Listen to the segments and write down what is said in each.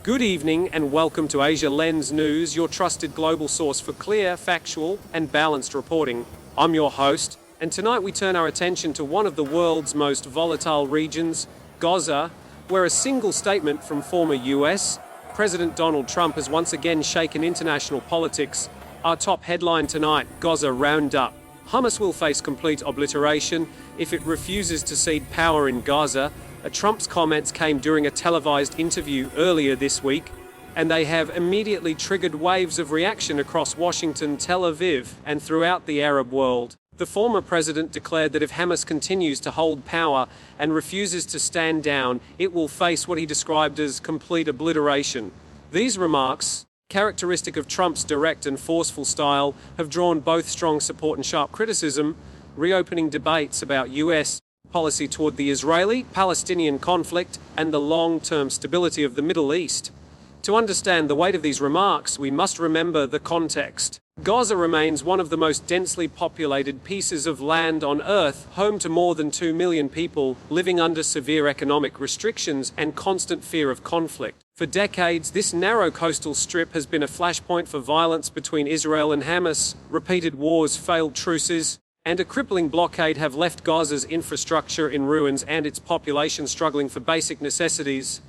Good evening and welcome to Asia Lens News, your trusted global source for clear, factual, and balanced reporting. I'm your host, and tonight we turn our attention to one of the world's most volatile regions, Gaza, where a single statement from former US President Donald Trump has once again shaken international politics. Our top headline tonight, Gaza Roundup. Hamas will face complete obliteration if it refuses to cede power in Gaza. Trump's comments came during a televised interview earlier this week, and they have immediately triggered waves of reaction across Washington, Tel Aviv, and throughout the Arab world. The former president declared that if Hamas continues to hold power and refuses to stand down, it will face what he described as complete obliteration. These remarks, characteristic of Trump's direct and forceful style, have drawn both strong support and sharp criticism, reopening debates about US policy toward the Israeli-Palestinian conflict and the long-term stability of the Middle East. To understand the weight of these remarks, we must remember the context. Gaza remains one of the most densely populated pieces of land on Earth, home to more than 2 million people living under severe economic restrictions and constant fear of conflict. For decades, this narrow coastal strip has been a flashpoint for violence between Israel and Hamas. Repeated wars, failed truces, and a crippling blockade have left Gaza's infrastructure in ruins and its population struggling for basic necessities.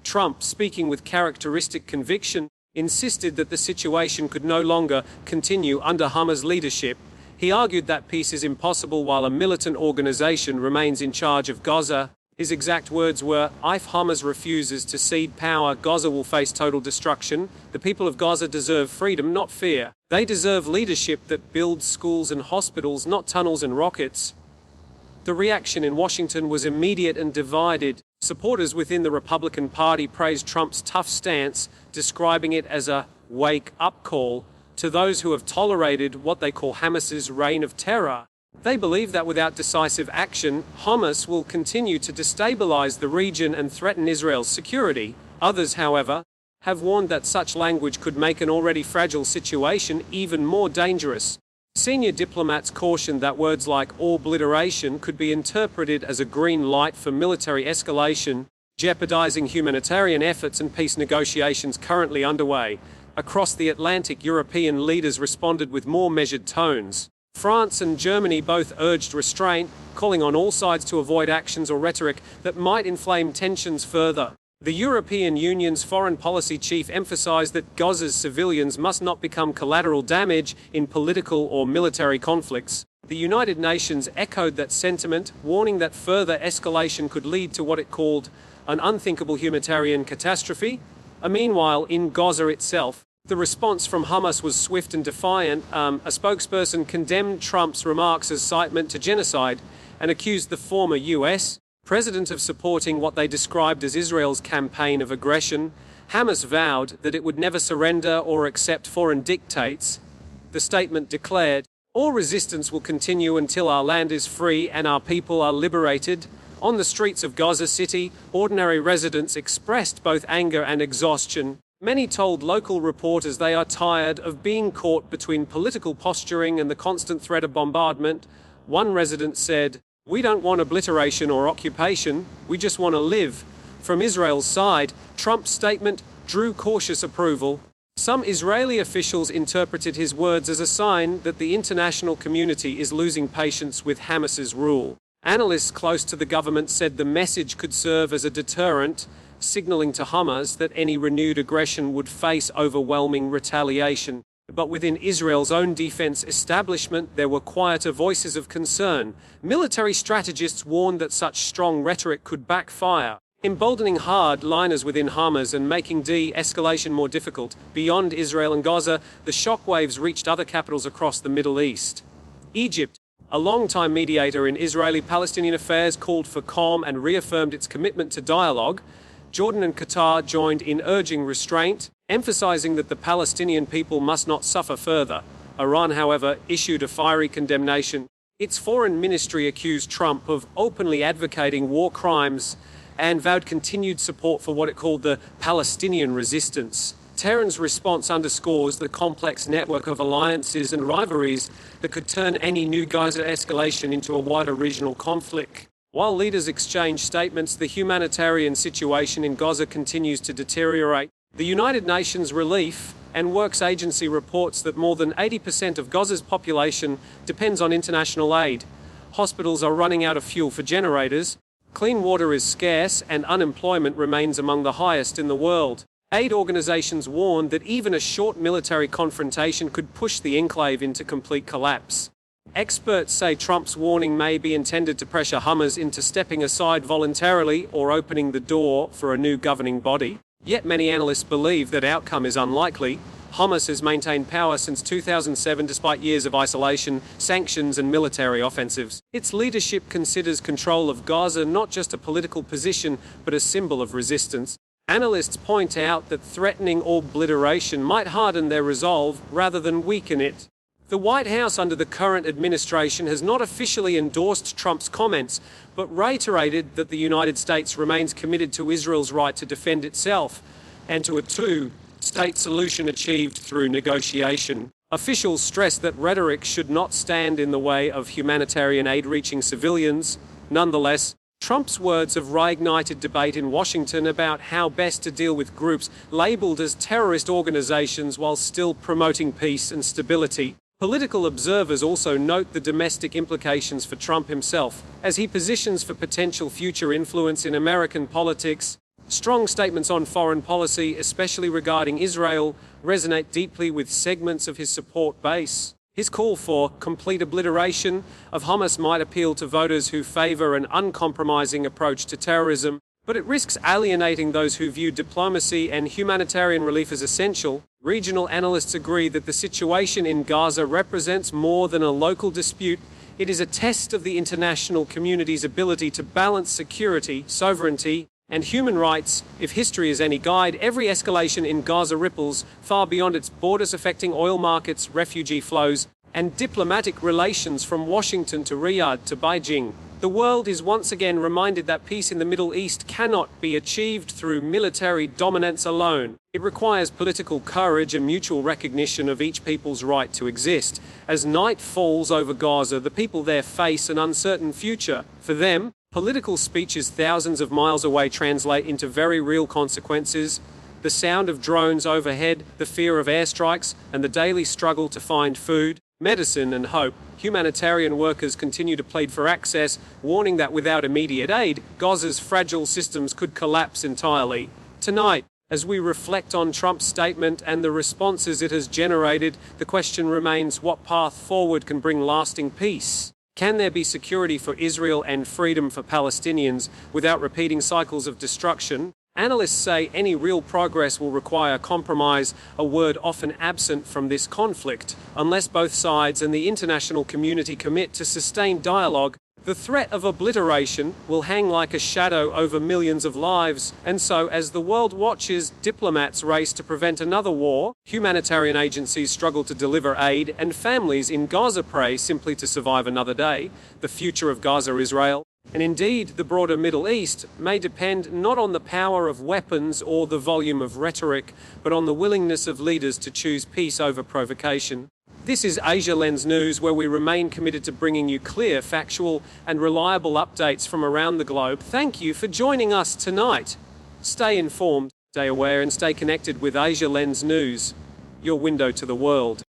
Trump, speaking with characteristic conviction, insisted that the situation could no longer continue under Hamas leadership. He argued that peace is impossible while a militant organization remains in charge of Gaza. His exact words were, "If Hamas refuses to cede power, Gaza will face total destruction. The people of Gaza deserve freedom, not fear. They deserve leadership that builds schools and hospitals, not tunnels and rockets." The reaction in Washington was immediate and divided. Supporters within the Republican Party praised Trump's tough stance, describing it as a wake-up call to those who have tolerated what they call Hamas's reign of terror. They believe that without decisive action, Hamas will continue to destabilize the region and threaten Israel's security. Others, however, have warned that such language could make an already fragile situation even more dangerous. Senior diplomats cautioned that words like obliteration could be interpreted as a green light for military escalation, jeopardizing humanitarian efforts and peace negotiations currently underway. Across the Atlantic, European leaders responded with more measured tones. France and Germany both urged restraint, calling on all sides to avoid actions or rhetoric that might inflame tensions further. The European Union's foreign policy chief emphasized that Gaza's civilians must not become collateral damage in political or military conflicts. The United Nations echoed that sentiment, warning that further escalation could lead to what it called an unthinkable humanitarian catastrophe. Meanwhile, in Gaza itself, the response from Hamas was swift and defiant. A spokesperson condemned Trump's remarks as incitement to genocide and accused the former US president of supporting what they described as Israel's campaign of aggression. Hamas vowed that it would never surrender or accept foreign dictates. The statement declared, "All resistance will continue until our land is free and our people are liberated." On the streets of Gaza City, ordinary residents expressed both anger and exhaustion. Many told local reporters they are tired of being caught between political posturing and the constant threat of bombardment. One resident said, "We don't want obliteration or occupation, we just want to live." From Israel's side, Trump's statement drew cautious approval. Some Israeli officials interpreted his words as a sign that the international community is losing patience with Hamas's rule. Analysts close to the government said the message could serve as a deterrent, signaling to Hamas that any renewed aggression would face overwhelming retaliation. But within Israel's own defense establishment, there were quieter voices of concern. Military strategists warned that such strong rhetoric could backfire, emboldening hard-liners within Hamas and making de-escalation more difficult. Beyond Israel and Gaza, the shockwaves reached other capitals across the Middle East. Egypt, a longtime mediator in Israeli-Palestinian affairs, called for calm and reaffirmed its commitment to dialogue. Jordan and Qatar joined in urging restraint, emphasizing that the Palestinian people must not suffer further. Iran, however, issued a fiery condemnation. Its foreign ministry accused Trump of openly advocating war crimes and vowed continued support for what it called the Palestinian resistance. Tehran's response underscores the complex network of alliances and rivalries that could turn any new Gaza escalation into a wider regional conflict. While leaders exchange statements, the humanitarian situation in Gaza continues to deteriorate. The United Nations Relief and Works Agency reports that more than 80% of Gaza's population depends on international aid. Hospitals are running out of fuel for generators, clean water is scarce, and unemployment remains among the highest in the world. Aid organizations warn that even a short military confrontation could push the enclave into complete collapse. Experts say Trump's warning may be intended to pressure Hamas into stepping aside voluntarily or opening the door for a new governing body. Yet many analysts believe that outcome is unlikely. Hamas has maintained power since 2007 despite years of isolation, sanctions and military offensives. Its leadership considers control of Gaza not just a political position but a symbol of resistance. Analysts point out that threatening obliteration might harden their resolve rather than weaken it. The White House under the current administration has not officially endorsed Trump's comments, but reiterated that the United States remains committed to Israel's right to defend itself and to a two-state solution achieved through negotiation. Officials stress that rhetoric should not stand in the way of humanitarian aid reaching civilians. Nonetheless, Trump's words have reignited debate in Washington about how best to deal with groups labeled as terrorist organizations while still promoting peace and stability. Political observers also note the domestic implications for Trump himself, as he positions for potential future influence in American politics. Strong statements on foreign policy, especially regarding Israel, resonate deeply with segments of his support base. His call for complete obliteration of Hamas might appeal to voters who favor an uncompromising approach to terrorism, but it risks alienating those who view diplomacy and humanitarian relief as essential. Regional analysts agree that the situation in Gaza represents more than a local dispute. It is a test of the international community's ability to balance security, sovereignty, and human rights. If history is any guide, every escalation in Gaza ripples far beyond its borders, affecting oil markets, refugee flows, and diplomatic relations from Washington to Riyadh to Beijing. The world is once again reminded that peace in the Middle East cannot be achieved through military dominance alone. It requires political courage and mutual recognition of each people's right to exist. As night falls over Gaza, the people there face an uncertain future. For them, political speeches thousands of miles away translate into very real consequences. The sound of drones overhead, the fear of airstrikes, and the daily struggle to find food, medicine and hope. Humanitarian workers continue to plead for access, warning that without immediate aid, Gaza's fragile systems could collapse entirely. Tonight, as we reflect on Trump's statement and the responses it has generated, the question remains: what path forward can bring lasting peace? Can there be security for Israel and freedom for Palestinians without repeating cycles of destruction? Analysts say any real progress will require compromise, a word often absent from this conflict. Unless both sides and the international community commit to sustained dialogue, the threat of obliteration will hang like a shadow over millions of lives. And so, as the world watches, diplomats race to prevent another war, humanitarian agencies struggle to deliver aid, and families in Gaza pray simply to survive another day. The future of Gaza, Israel, and indeed the broader Middle East, may depend not on the power of weapons or the volume of rhetoric, but on the willingness of leaders to choose peace over provocation. This is Asia Lens News, where we remain committed to bringing you clear, factual, and reliable updates from around the globe. Thank you for joining us tonight. Stay informed, stay aware, and stay connected with Asia Lens News, your window to the world.